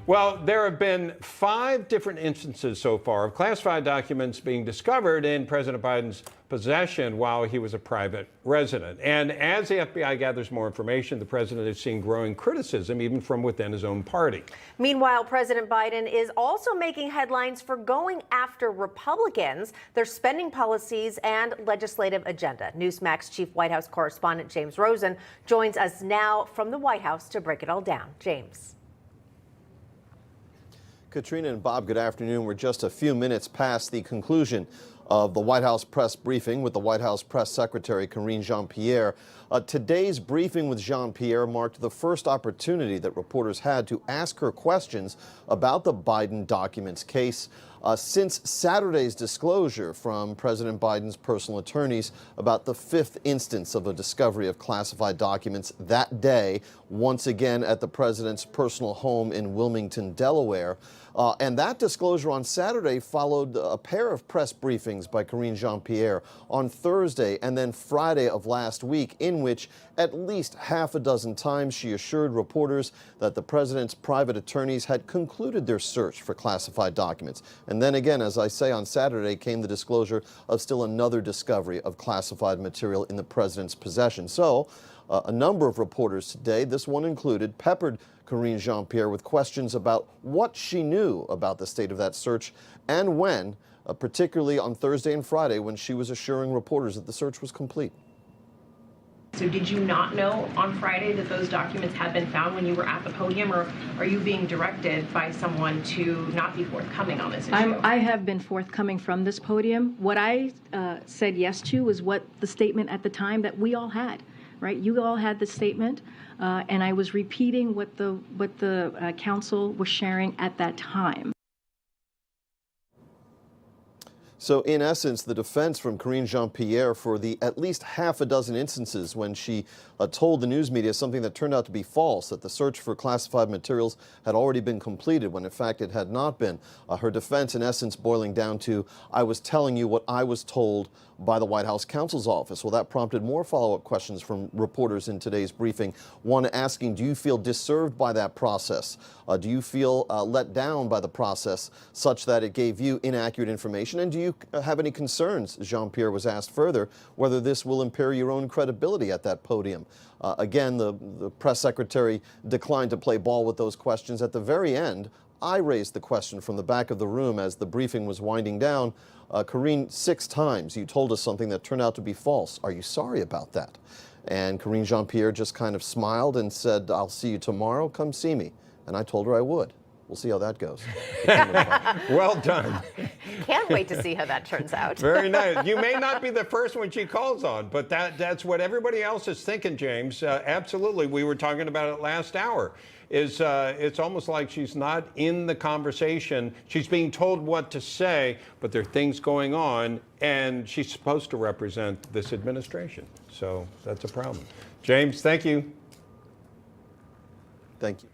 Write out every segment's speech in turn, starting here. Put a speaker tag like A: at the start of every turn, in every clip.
A: Well, there have been 5 different instances so far of classified documents being discovered in President Biden's possession while he was a private resident. And as the FBI gathers more information, the president is seeing growing criticism even from within his own party.
B: Meanwhile, President Biden is also making headlines for going after Republicans, their spending policies and legislative agenda. Newsmax Chief White House correspondent James Rosen joins us now from the White House to break it all down. James.
C: Katrina and Bob, good afternoon. We're just a few minutes past the conclusion of the White House press briefing with the White House press secretary, Karine Jean-Pierre. Today's briefing with Jean-Pierre marked the first opportunity that reporters had to ask her questions about the Biden documents case since Saturday's disclosure from President Biden's personal attorneys about the 5th instance of a discovery of classified documents that day, once again at the president's personal home in Wilmington, Delaware. And that disclosure on Saturday followed a pair of press briefings by Karine Jean-Pierre on Thursday and then Friday of last week, in which at least half a dozen times she assured reporters that the president's private attorneys had concluded their search for classified documents. And then again, as I say, on Saturday came the disclosure of still another discovery of classified material in the president's possession. So a number of reporters today, this one included, peppered Karine Jean-Pierre with questions about what she knew about the state of that search and when, particularly on Thursday and Friday, when she was assuring reporters that the search was complete.
D: So did you not know on Friday that those documents had been found when you were at the podium, or are you being directed by someone to not be forthcoming on this issue?
E: I have been forthcoming from this podium. What I said yes to was what the statement at the time that we all had. Right, you all had the statement, and I was repeating what the counsel was sharing at that time.
C: So in essence, the defense from Karine Jean-Pierre for the at least half a dozen instances when she told the news media something that turned out to be false, that the search for classified materials had already been completed when in fact it had not been. Her defense in essence boiling down to, I was telling you what I was told by the White House counsel's office. Well, that prompted more follow-up questions from reporters in today's briefing. One asking, do you feel disturbed by that process? Do you feel let down by the process such that it gave you inaccurate information? And do you have any concerns, Jean-Pierre was asked further, whether this will impair your own credibility at that podium? Again, the press secretary declined to play ball with those questions. At the very end, I raised the question from the back of the room as the briefing was winding down. Karine, 6 times you told us something that turned out to be false. Are you sorry about that? And Karine Jean-Pierre just kind of smiled and said, I'll see you tomorrow, come see me. And I told her I would. We'll see how that goes.
A: Well done.
B: Can't wait to see how that turns out.
A: Very nice. You may not be the first one she calls on, but that's what everybody else is thinking, James. Absolutely. We were talking about it last hour. It's almost like she's not in the conversation. She's being told what to say, but there are things going on, and she's supposed to represent this administration. So that's a problem. James, thank you.
C: Thank you.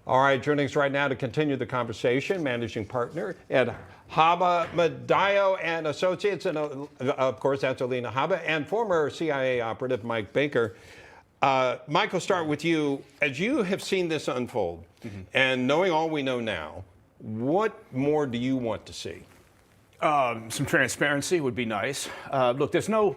A: All right, joining us right now to continue the conversation, managing partner at Habba, Madeo and Associates, and of course that's Alina Habba, and former CIA operative Mike Baker. Mike, I'll start with you. As you have seen this unfold, and knowing all we know now, what more do you want to see?
F: Some transparency would be nice. Look, there's no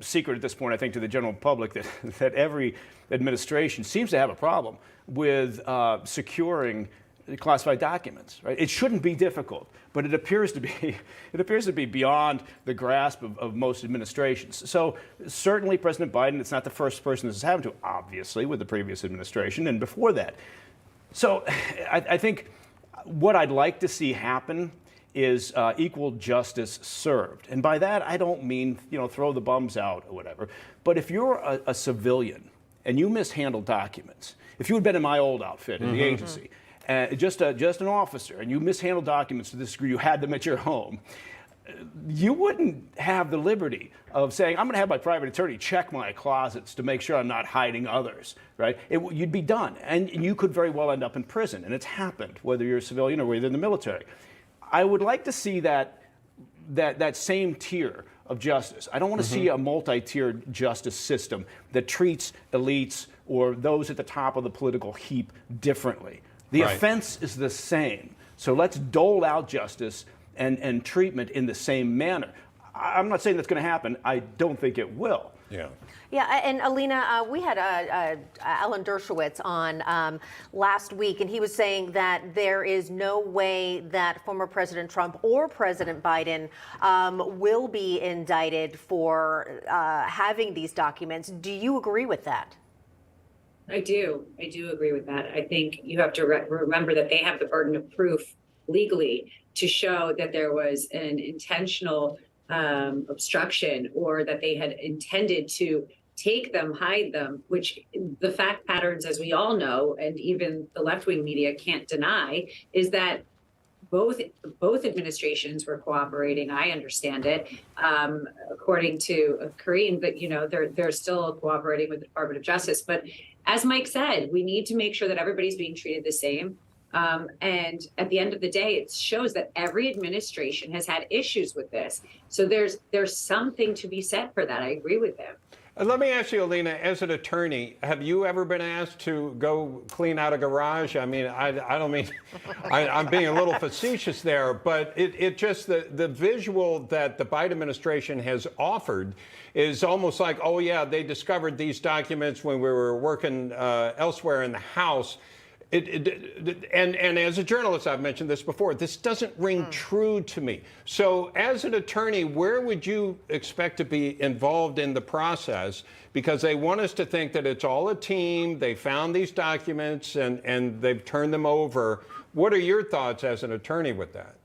F: secret at this point, I think, to the general public that every administration seems to have a problem with securing classified documents. Right? It shouldn't be difficult, but it appears to be beyond the grasp of most administrations. So certainly President Biden, it's not the first person this has happened to, obviously, with the previous administration and before that. So I think what I'd like to see happen is equal justice served. And by that, I don't mean, throw the bums out or whatever. But if you're a civilian and you mishandle documents, if you had been in my old outfit in the agency, just an officer, and you mishandled documents to this degree, you had them at your home, you wouldn't have the liberty of saying, I'm going to have my private attorney check my closets to make sure I'm not hiding others, right? You'd be done. And you could very well end up in prison. And it's happened, whether you're a civilian or whether you're in the military. I would like to see that same tier of justice. I don't want to see a multi-tiered justice system that treats elites or those at the top of the political heap differently. The
A: Right.
F: offense is the same. So let's dole out justice and treatment in the same manner. I'm not saying that's going to happen. I don't think it will.
A: Yeah.
B: Yeah, and Alina, we had Alan Dershowitz on last week, and he was saying that there is no way that former President Trump or President Biden will be indicted for having these documents. Do you agree with that?
G: I do agree with that. I think you have to remember that they have the burden of proof legally to show that there was an intentional obstruction or that they had intended to take them, hide them, which the fact patterns, as we all know, and even the left-wing media can't deny, is that both administrations were cooperating. I understand it, according to Karine, but they're still cooperating with the Department of Justice. But as Mike said, we need to make sure that everybody's being treated the same. And at the end of the day, it shows that every administration has had issues with this. So there's something to be said for that. I agree with him.
A: Let me ask you, Alina, as an attorney, have you ever been asked to go clean out a garage? I mean, I don't mean, I'm being a little facetious there, but it just, the visual that the Biden administration has offered is almost like, oh yeah, they discovered these documents when we were working elsewhere in the House. And as a journalist, I've mentioned this before, this doesn't ring true to me. So as an attorney, where would you expect to be involved in the process? Because they want us to think that it's all a team, they found these documents and they've turned them over. What are your thoughts as an attorney with that?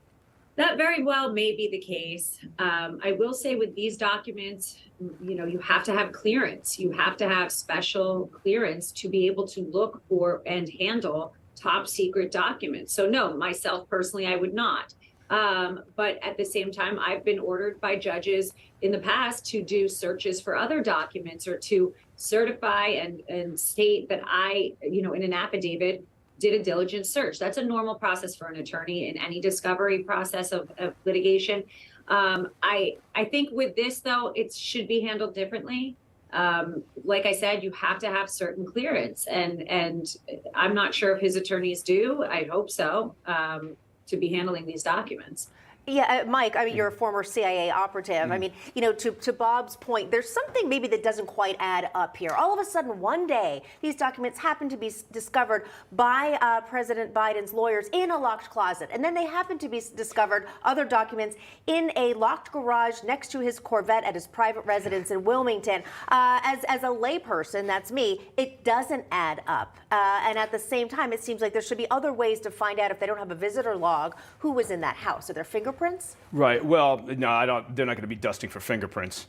G: That very well may be the case. I will say with these documents, you have to have clearance. You have to have special clearance to be able to look for and handle top secret documents. So no, myself personally, I would not. But at the same time, I've been ordered by judges in the past to do searches for other documents or to certify and state that I, in an affidavit, did a diligent search. That's a normal process for an attorney in any discovery process of litigation. I think with this, though, it should be handled differently. Like I said, you have to have certain clearance, and I'm not sure if his attorneys do. I hope so, to be handling these documents.
B: Yeah, Mike, I mean, you're a former CIA operative. I mean, to Bob's point, there's something maybe that doesn't quite add up here. All of a sudden, one day, these documents happen to be discovered by President Biden's lawyers in a locked closet. And then they happen to be discovered, other documents, in a locked garage next to his Corvette at his private residence in Wilmington. As a layperson, that's me, it doesn't add up. And at the same time, it seems like there should be other ways to find out if they don't have a visitor log who was in that house. Are there fingerprints?
F: Right. Well, no, I don't. They're not going to be dusting for fingerprints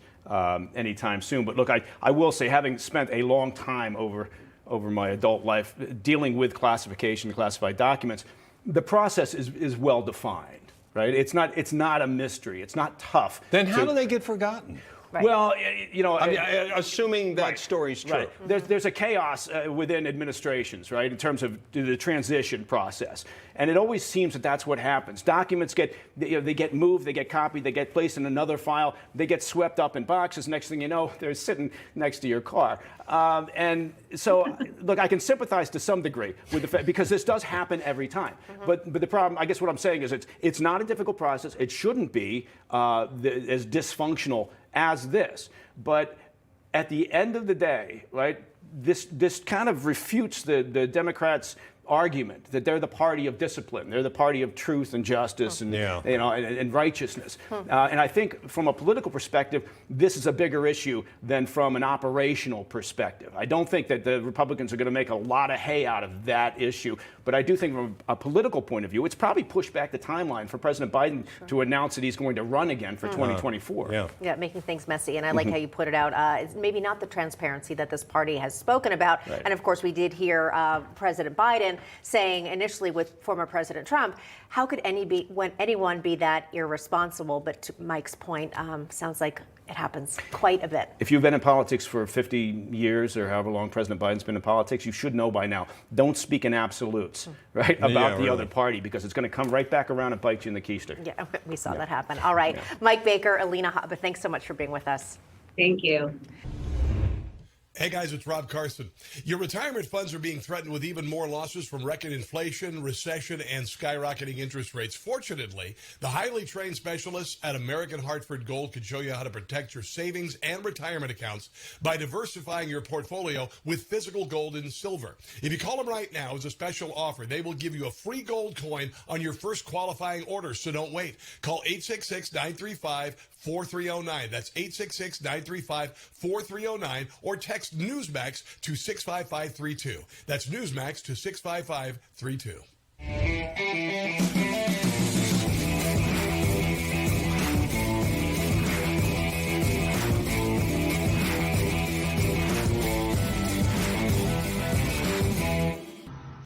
F: anytime soon. But look, I will say, having spent a long time over my adult life dealing with classification, classified documents, the process is well defined. Right. It's not a mystery. It's not tough.
A: Then how do they get forgotten?
B: Right.
F: Well,
A: I mean, assuming that story's true.
F: Right. There's a chaos within administrations, right, in terms of the transition process. And it always seems that that's what happens. Documents they get moved, they get copied, they get placed in another file, they get swept up in boxes. Next thing you know, they're sitting next to your car. And so, look, I can sympathize to some degree with the fact, because this does happen every time. But the problem, I guess what I'm saying is it's not a difficult process. It shouldn't be as dysfunctional as this. But at the end of the day, right, this kind of refutes the Democrats' argument that they're the party of discipline, they're the party of truth and justice and and righteousness. And I think from a political perspective, this is a bigger issue than from an operational perspective. I don't think that the Republicans are going to make a lot of hay out of that issue, but I do think from a political point of view, it's probably pushed back the timeline for President Biden to announce that he's going to run again for 2024.
B: Yeah, making things messy. And I like how you put it out. It's maybe not the transparency that this party has spoken about.
F: Right.
B: And of course, we did hear President Biden saying initially with former President Trump, how could anyone be that irresponsible? But to Mike's point, sounds like it happens quite a bit.
F: If you've been in politics for 50 years or however long President Biden's been in politics, you should know by now. Don't speak in absolutes, right, about the other party, because it's going to come right back around and bite you in the keister.
B: Yeah, we saw that happen. All right. Mike Baker, Alina Habba, thanks so much for being with us.
G: Thank you.
H: Hey guys, it's Rob Carson. Your retirement funds are being threatened with even more losses from record inflation, recession, and skyrocketing interest rates. Fortunately, the highly trained specialists at American Hartford Gold can show you how to protect your savings and retirement accounts by diversifying your portfolio with physical gold and silver. If you call them right now as a special offer, they will give you a free gold coin on your first qualifying order, so don't wait. Call 866-935-4309. That's 866-935-4309 or text Newsmax to 65532. That's Newsmax to 65532.